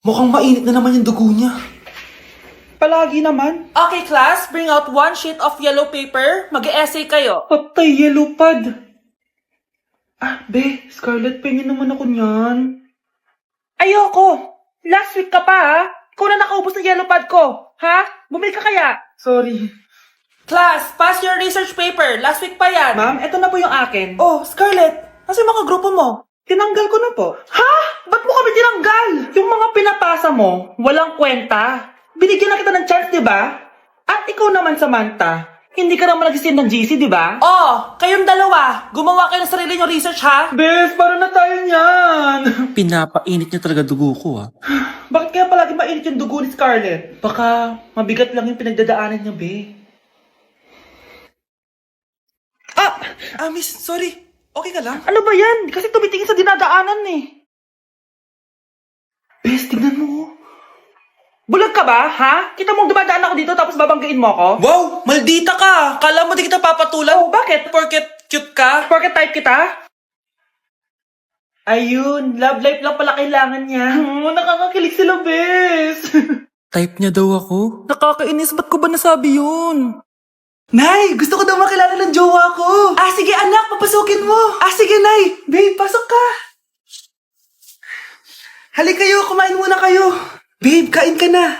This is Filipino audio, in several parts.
Mukhang mainit na naman yung dugo niya. Palagi naman. Okay, class, bring out one sheet of yellow paper. Mag-essay kayo. Patay, yellow pad. Be, Scarlett, pingin naman ako niyan. Ayoko. Last week ka pa, ha? Ikaw na nakaubos ng yellow pad ko. Ha? Bumili ka kaya? Sorry. Class, pass your research paper. Last week pa yan. Ma'am, eto na po yung akin. Oh, Scarlett, nasa yung mga grupo mo? Tinanggal ko na po. Ha? Ba't mo kami tinanggal? Yung mga pinapasa mo, walang kwenta. Binigyan na kita ng chance, di ba? At ikaw naman, Samantha, hindi ka naman nag-send ng GC, di ba? Oh, kayong dalawa. Gumawa kayo ng sarili nyo research, ha? Bes, paano na tayo niyan? Pinapainit niya talaga dugo ko Bakit kaya palagi mainit yung dugo ni Scarlett? Baka mabigat lang yung pinagdadaanan niya, be. Miss, sorry. Okay ka lang? Ano ba yan? Kasi tumitingin sa dinadaanan eh. Bes, tignan mo. Bulag ka ba, ha? Kita mong dumadaan ako dito tapos babanggain mo ako? Wow! Maldita ka! Kala mo di kita papatulan? Oh, bakit? Porket cute ka? Porket type kita? Ayun, love life lang pala kailangan niya. Nakakakilig sila, bes. Type niya daw ako? Nakakainis, ba't ko ba nasabi yun? Nay! Gusto ko daw makilala ng jowa ko! Sige anak, papasukin mo. Sige, Nay! Babe, pasok ka! Halik kayo, kumain muna kayo. Babe, kain ka na.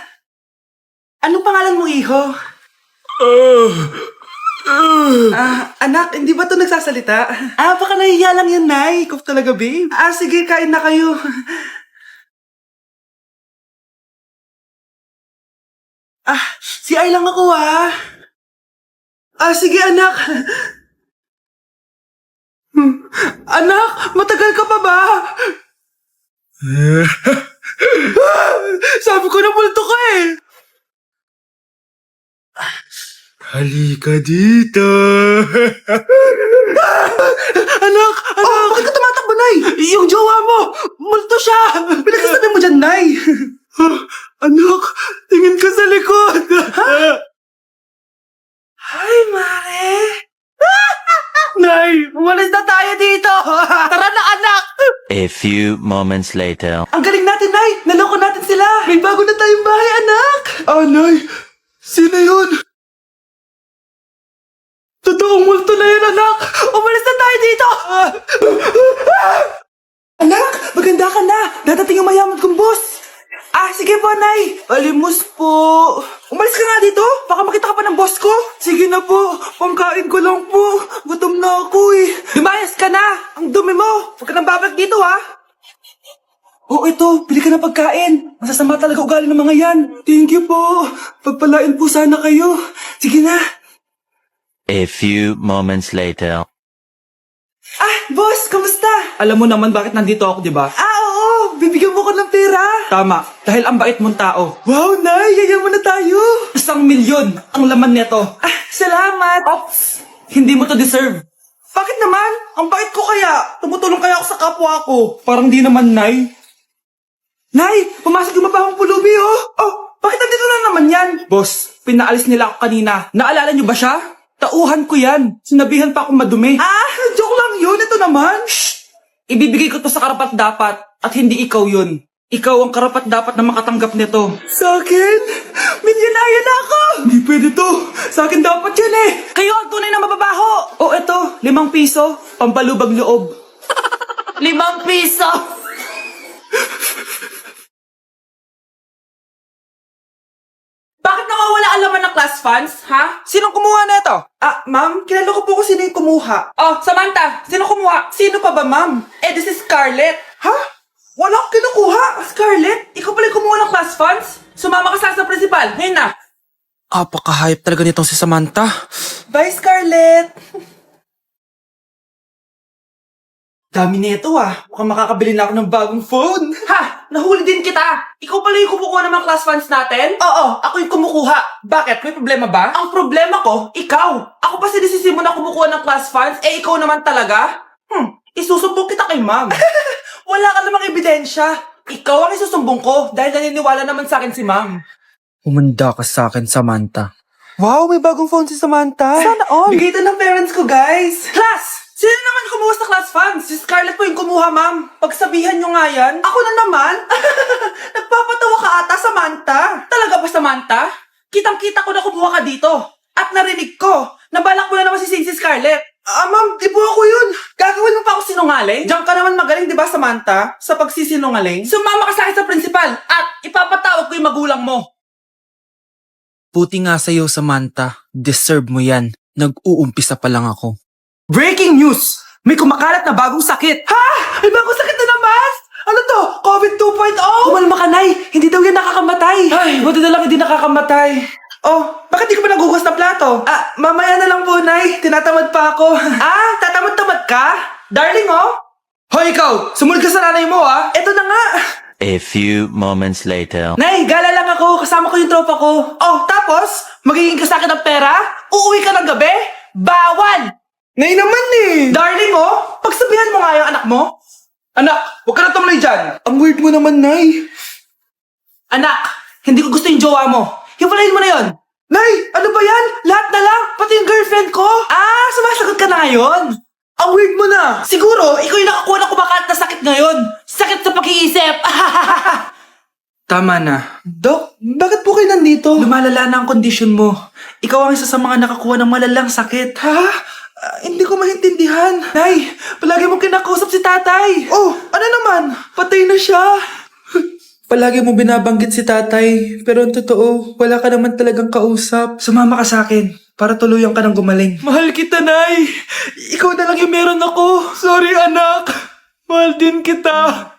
Anong pangalan mo, iho? Anak, hindi ba ito nagsasalita? Baka nahiya lang yan, Nay. Ikaw talaga, babe. Sige, kain na kayo. Si Ay lang ako, sige, anak. Anak, matagal ka pa ba? Sabi ko na multo ka eh. Halika dito. Anak! Bakit ka tumatakbo, Nay? Yung jowa mo! Multo siya! Pinagsasabi mo dyan, Nay! Anak! Tingin ka sa likod! Hi, Mare! Nay! Umalis na tayo dito! Tara na, anak! A few moments later. Ang galing natin, Nay! Naloko natin sila! May bago na tayong bahay, anak! Nay! Sino yun? Totoong multo na yun, anak! Umalis na tayo dito! Anak! Maganda ka na! Dadating yung mayaman kong boss! Sige po, Nay! Palimos po! Umalis ka nga dito! Baka makita ka pa ng boss ko! Sige na po! Pangkain ko lang po! Gutom na ako eh! Lumayas ka na! Ang dumi mo! Huwag ka nang babalik dito, ha! Ito! Bili ka ng pagkain! Masasama talaga ugali ng mga yan! Thank you po! Pagpalain po sana kayo! Sige na! A few moments later. Boss! Kamusta? Alam mo naman bakit nandito ako, di ba? Oo! Bibigyan mo ko ng pera! Tama, dahil ang bait mong tao. Wow, Nay! Yayaman na tayo! 1,000,000 ang laman nito. Salamat! Ops! Hindi mo to deserve. Bakit naman? Ang bait ko kaya! Tumutulong kaya ako sa kapwa ko! Parang di naman, Nay. Nay! Pumasok yung mabahong pulubi, bakit nandito na naman yan? Boss, pinaalis nila ako kanina. Naalala niyo ba siya? Tauhan ko yan. Sinabihan pa akong madumi. Joke lang yun! Ito naman! Ibibigay ko to sa karapat-dapat at hindi ikaw yun. Ikaw ang karapat-dapat na makatanggap nito. Sa akin? Milyonaryo na ako! Hindi pwede to! Sa akin dapat yan eh! Kayo ang tunay na mababaho! Eto, 5 piso, pampalubag loob. 5 piso! Bakit nawawala ang laman ng class funds, ha? Sinong kumuha na ito? Ma'am, kilala ko po kung sino yung kumuha. Oh, Samantha, sino kumuha? Sino pa ba, ma'am? This is Scarlett. Ha? Wala akong kinukuha! Scarlett, ikaw pala yung kumuha ng class funds? Sumama ka sa principal, ngayon na. Apaka-hype talaga nitong si Samantha. Bye, Scarlett! Dami nito Mukhang makakabili na ako ng bagong phone. Ha! Nahuli din kita! Ikaw pala yung kumukuha ng mga class funds natin? Oo, ako yung kumukuha. Bakit? May problema ba? Ang problema ko, ikaw! Ako pa sinisisi mo na kumukuha ng class funds, ikaw naman talaga? Isusumbong kita kay ma'am. Wala ka namang ebidensya. Ikaw ang isusumbong ko dahil naniniwala naman sa akin si ma'am. Humanda ka sa akin, Samantha. Wow, may bagong phone si Samantha. Sana all! Bigay ito ng parents ko, guys. Class! Sino naman kumuha sa class funds? Si Scarlett po yung kumuha, ma'am. Pagsabihan nyo nga yan. Ako na naman. Nagpapatawa Samantha? Kitang-kita ko na kumuha ka dito. At narinig ko na balak mo na naman si Scarlett. Ma'am, di po ako yun. Gagawin mo pa ako sinungaling? Diyan ka naman magaling, di ba, Samantha? Sa pagsisinungaling? Sumama ka sa akin sa principal at ipapatawag ko yung magulang mo. Buti nga sa'yo, Samantha. Deserve mo yan. Nag-uumpisa pa lang ako. Breaking news! May kumakalat na bagong sakit. Ha? May bagong sakit na naman? Ano to? COVID 2.0? Kumalma ka, Nay. Hindi daw yan nakakamatay. Ay, buti na lang hindi nakakamatay. Oh, bakit di ka pa nagugas ng plato? Mamaya na lang po, Nay. Tinatamad pa ako. Tatamad-tamad ka? Darling, oh. Hoy, ikaw! Sumunod ka sa nanay mo, ah. Eto na nga. A few moments later. Nay, gala lang ako. Kasama ko yung tropa ko. Oh, tapos? Magiging ka sa akin ng pera? Uuwi ka ng gabi? Bawal! Nay naman eh! Darling, oh! Pagsabihan mo nga yung anak mo. Anak, huwag ka na tumulay dyan. Ang weird mo naman, Nay. Anak, hindi ko gusto yung jowa mo. Hiwalayin mo na yon. Nay, ano ba yan? Lahat na lang, pati yung girlfriend ko. Sumasagot ka na ngayon. Ang weird mo na. Siguro, ikaw yung nakakuha ng kumakalat na sakit ngayon. Sakit sa pag-iisip. Tama na. Dok, bakit po kayo nandito? Lumalala na ang kondisyon mo. Ikaw ang isa sa mga nakakuha ng malalang sakit. Ha? Hindi ko maintindihan. Nay, palagi mo kinakausap si tatay. Oh, ano naman? Patay na siya. Palagi mo binabanggit si tatay, pero ang totoo, wala ka naman talagang kausap. Sumama ka sa akin, para tuluyan ka ng gumaling. Mahal kita, Nay! Ikaw na lang yung meron ako. Sorry, anak. Mahal din kita.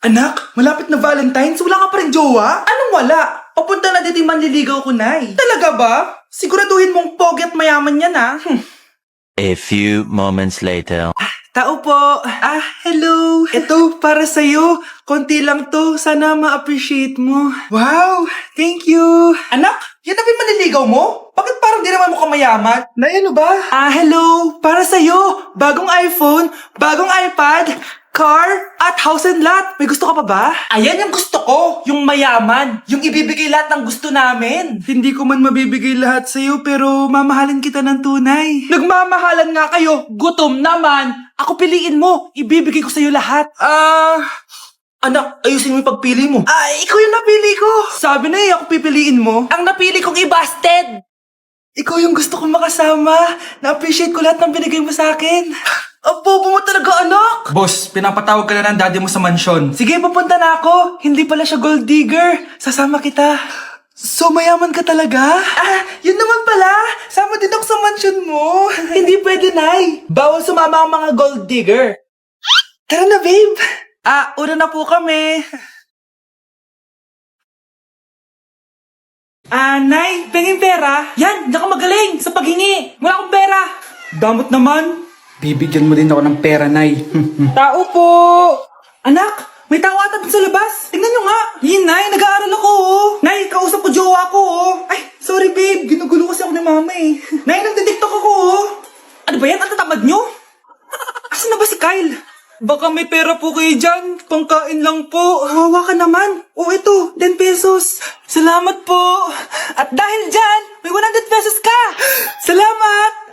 Anak, malapit na Valentine's, wala ka pa rin jowa? Anong wala? Papunta na dito yung manliligaw ko, Nay. Talaga ba? Siguraduhin mong pogi at mayaman yan, ha? A few moments later. Tao po. Hello. Ito, para sa'yo. Konti lang to. Sana ma-appreciate mo. Wow, thank you. Anak, yan na ba yung manliligaw mo? Bakit parang di naman mukhang mayaman? Nay, ano ba? Hello. Para sa'yo. Bagong iPhone, bagong iPad, car, at house and lot. May gusto ka pa ba? Ayan yung gusto ko. Yung mayaman. Yung ibibigay lahat ng gusto namin. Hindi ko man mabibigay lahat sa'yo, pero mamahalin kita ng tunay. Nagmamahalan nga kayo. Gutom naman. Ako piliin mo. Ibibigay ko sa'yo lahat. Anak, ayusin mo yung pagpili mo. Ikaw yung napili ko. Sabi na ako pipiliin mo. Ang napili kong i-busted. Ikaw yung gusto kong makasama. Na-appreciate ko lahat ng binigay mo sa akin. Bobo mo talaga, anak! Boss, pinapatawag ka na ng daddy mo sa mansyon. Sige, papunta na ako. Hindi pala siya gold digger. Sasama kita. So, mayaman ka talaga? Yun naman pala. Sama din ako sa mansyon mo. Hindi pwede, Nay. Bawal sumama ang mga gold digger. Tara na, babe. Una na po kami. Nay, penging pera? Yan, di ka magaling sa paghingi. Wala akong pera. Damot naman. Bibigyan mo din ako ng pera, Nay. Tao po! Anak, may tao ata dun sa labas. Tingnan nyo nga. Yun, Nay, nag-aaral ako, oh. Nay, kausap ko jowa ko, oh. Ay, sorry, babe. Ginugulo kasi ako ni mama, eh. Nay, nagtitiktok ako, oh. Ano ba yan? Ang tatamad nyo? Asan na ba si Kyle? Baka may pera po kayo dyan. Pangkain lang po. Hawa ka naman. Oh, ito, 10 pesos. Salamat po. At dahil dyan, may 100 pesos ka. Salamat.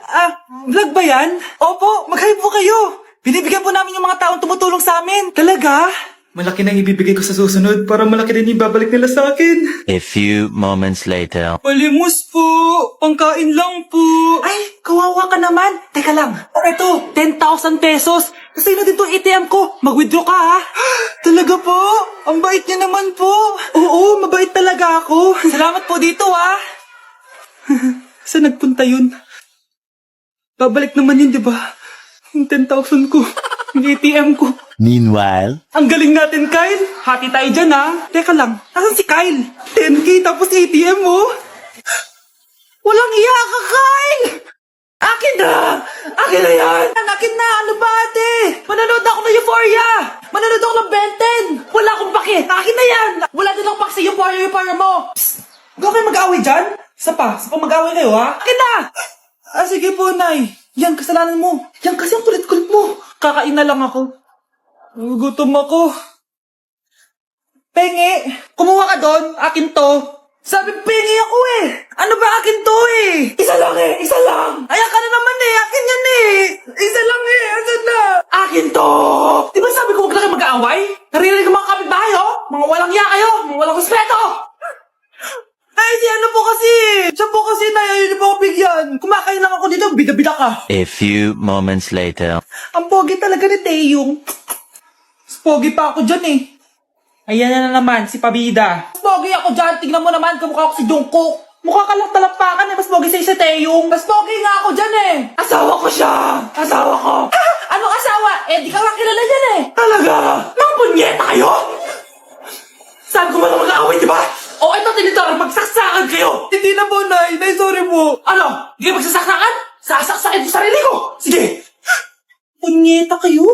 Vlog ba yan? Opo, mag-hype po kayo. Binibigyan po namin yung mga taong tumutulong sa amin. Talaga? Malaki na ibibigay ko sa susunod para malaki din yung babalik nila sa akin. A few moments later. Palimos po. Pangkain lang po. Ay, kawawa ka naman. Teka lang. Ito, 10,000 pesos. Kasi na din itong ATM ko. Mag-withdraw ka, ha? Talaga po? Ang bait niya naman po. Oo, mabait talaga ako. Salamat po dito, ha? Saan nagpunta yun? Babalik naman yun, di ba? Yung 10,000 ko. Yung ATM ko. Meanwhile. Ang galing natin, Kyle. Hati tayo dyan, ha? Teka lang, nasan si Kyle? 10K tapos ATM mo? Walang iya ka, Kyle! Akin na! Akin na yan! Akin na! Ano ba, ate? Manonood ako ng Euphoria! Manonood ako ng Ben 10! Wala akong pake! Akin na yan! Wala din akong pake sa Euphoria mo! Psst! Huwag kayo mag-away dyan? Isa pa mag-away kayo, ha? Akin na! Sige po, Nay. Yan, kasalanan mo. Yan kasi ang kulit-kulit mo. Kakain na lang ako. Gutom ako. Pengi, kumuha ka doon. Akin to. Sabi, pengi ako eh. Ano ba akin to eh? Isa lang eh, isa lang. Ayan ka na naman eh, akin yan eh. Isa lang eh, asan na? Akin to. Di ba sabi ko huwag lang kayo mag-aaway? Naririnig ang mga kapitbahay oh. Mga walang iya kayo, mga walang respeto. si ano po kasi. Siya po kasi, Nay. Ayaw niyo po ako bigyan. Kumakain lang ako dito. Bida-bida ka. A few moments later. Ang pogi talaga ni Taeyong. Mas pogi pa ako dyan eh. Ayan na naman, si Pabida. Mas pogi ako dyan. Tignan mo naman, kamukha ko si Jungkook. Mukha ka lang talampakan eh, mas pogi sa'yo si Taeyong. Mas pogi nga ako dyan eh. Asawa ko siya. Asawa ko. Anong asawa? Eh, di ka lang kilala yan eh. Talaga? Mga punyeta kayo? Saan ko man mag-aaway, di ba? O, ito tinitor, magsaksakan kayo. Hindi na po, Nay. Nay, sorry po. Ano? Hindi ka magsasaksakan? Sasaksakin ko sarili ko. Sige. Punyeta kayo?